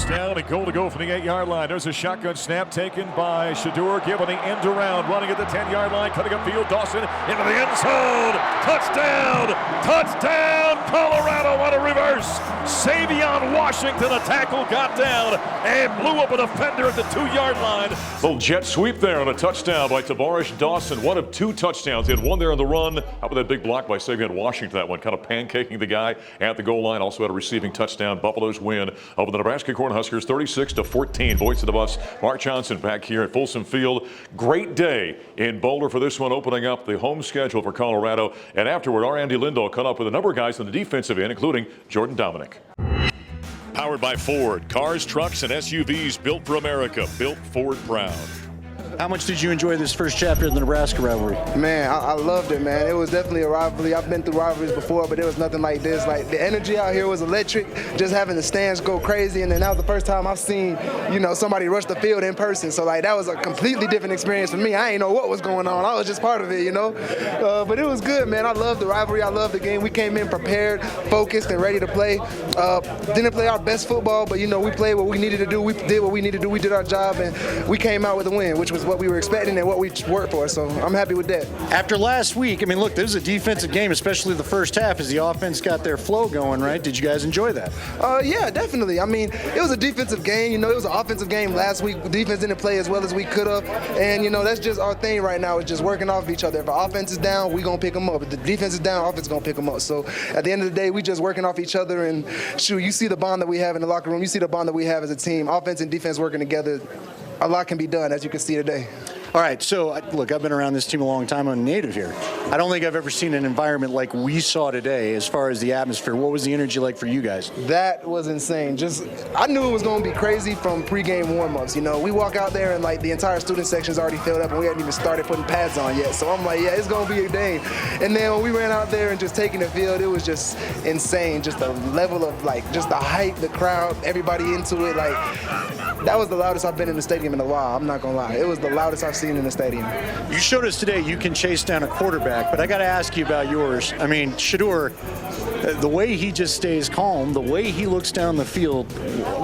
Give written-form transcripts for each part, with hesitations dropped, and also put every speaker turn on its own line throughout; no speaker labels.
First down and goal to go from the 8-yard line. There's a shotgun snap taken by Shedeur, giving the end around, running at the 10-yard line, cutting upfield. Dawson into the end zone. Touchdown! Touchdown! Colorado on a reverse. Savion Washington, a tackle, got down and blew up a defender at the 2-yard line. Little jet sweep there on a touchdown by Tavarish Dawson. One of 2 touchdowns. He had one there on the run. How about that big block by Savion Washington? That one kind of pancaking the guy at the goal line. Also had a receiving touchdown. Buffalo's win over the Nebraska Cornhuskers 36-14. Voice of the Buffs, Mark Johnson back here at Folsom Field. Great day in Boulder for this one, opening up the home schedule for Colorado. And afterward, our Andy Lindahl caught up with a number of guys on the defensive end, including Jordan Domineck. Powered by Ford. Cars, trucks, and SUVs built for America. Built Ford proud.
How much did you enjoy this first chapter of the Nebraska rivalry?
Man, I loved it, man. It was definitely a rivalry. I've been through rivalries before, but it was nothing like this. Like, the energy out here was electric, just having the stands go crazy, and then that was the first time I've seen, somebody rush the field in person. So, like, that was a completely different experience for me. I didn't know what was going on. I was just part of it, But it was good, man. I loved the rivalry. I loved the game. We came in prepared, focused, and ready to play. Didn't play our best football, but, we played what we needed to do. We did what we needed to do. We did our job, and we came out with a win, which was what we were expecting and what we worked for. So I'm happy with that.
After last week, look, this is a defensive game, especially the first half, as the offense got their flow going, right? Did you guys enjoy that?
Yeah, definitely. It was a defensive game. It was an offensive game last week. Defense didn't play as well as we could have. And, that's just our thing right now, is just working off each other. If our offense is down, we're going to pick them up. If the defense is down, offense is going to pick them up. So at the end of the day, we just working off each other. And, shoot, you see the bond that we have in the locker room. You see the bond that we have as a team. Offense and defense working together. A lot can be done, as you can see today.
All right, so look, I've been around this team a long time. I'm a native here. I don't think I've ever seen an environment like we saw today as far as the atmosphere. What was the energy like for you guys?
That was insane. I knew it was going to be crazy from pregame warm-ups. We walk out there and, like, the entire student section's already filled up, and we hadn't even started putting pads on yet. So I'm like, yeah, it's going to be a day. And then when we ran out there and just taking the field, it was just insane. Just the level of, just the hype, the crowd, everybody into it. That was the loudest I've been in the stadium in a while. I'm not going to lie. It was the loudest I've seen in the stadium.
You showed us today you can chase down a quarterback, but I got to ask you about yours. Shedeur, the way he just stays calm, the way he looks down the field,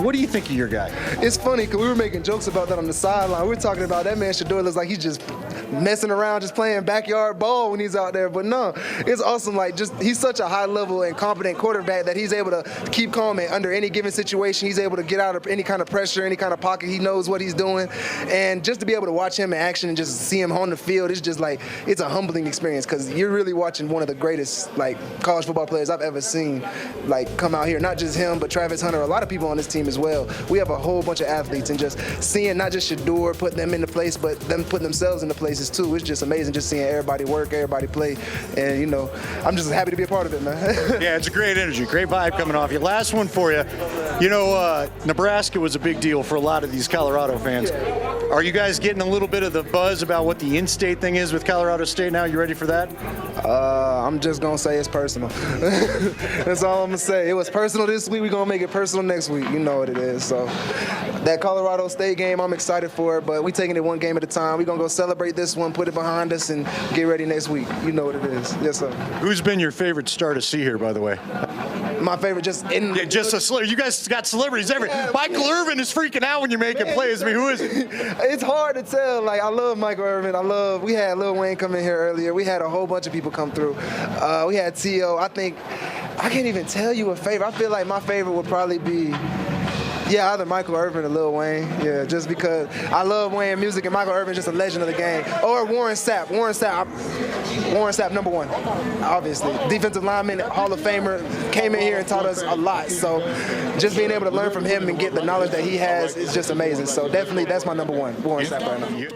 what do you think of your guy?
It's funny because we were making jokes about that on the sideline. We were talking about that man Shedeur looks like he's just messing around, just playing backyard ball when he's out there. But no, it's awesome. He's such a high-level and competent quarterback that he's able to keep calm under any given situation. He's able to get out of any kind of pressure, any kind of pocket. He knows what he's doing. And just to be able to watch him in action and just see him on the field, it's just it's a humbling experience because you're really watching one of the greatest college football players I've ever seen come out here. Not just him, but Travis Hunter, a lot of people on this team as well. We have a whole bunch of athletes, and just seeing not just Shedeur put them into place, but them putting themselves into places too. It's just amazing just seeing everybody work, everybody play, and I'm just happy to be a part of it, man.
Yeah, it's a great energy, great vibe coming off you. Last one for you. Nebraska was a big deal for a lot of these Colorado fans. Are you guys getting a little bit of the buzz about what the in-state thing is with Colorado State now? You ready for that?
I'm just going to say it's personal. That's all I'm going to say. It was personal this week. We're going to make it personal next week. You know what it is. So that Colorado State game, I'm excited for it, but we're taking it one game at a time. We're going to go celebrate this one, put it behind us, and get ready next week. You know what it is. Yes, sir.
Who's been your favorite star to see here, by the way?
My favorite
you guys got celebrities everywhere. Yeah, Michael Irvin is freaking out when you're making plays. Who is it?
It's hard to tell. I love Michael Irvin. We had Lil Wayne come in here earlier. We had a whole bunch of people come through. We had T.O. I can't even tell you a favorite. I feel like my favorite would probably be either Michael Irvin or Lil Wayne. Yeah, just because I love Wayne music, and Michael Irvin's just a legend of the game. Or Warren Sapp. Warren Sapp, number one, obviously. Defensive lineman, Hall of Famer, came in here and taught us a lot. So just being able to learn from him and get the knowledge that he has is just amazing. So definitely that's my number one, Warren Sapp right now.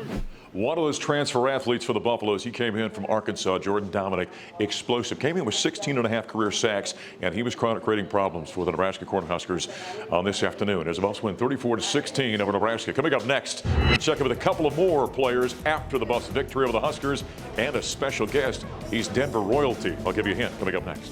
One of those transfer athletes for the Buffaloes, he came in from Arkansas, Jordan Domineck, explosive. Came in with 16.5 career sacks, and he was creating problems for the Nebraska Cornhuskers on this afternoon. As the Buffs win 34-16 over Nebraska. Coming up next, we'll check in with a couple of more players after the Buffs' victory over the Huskers, and a special guest. He's Denver royalty. I'll give you a hint coming up next.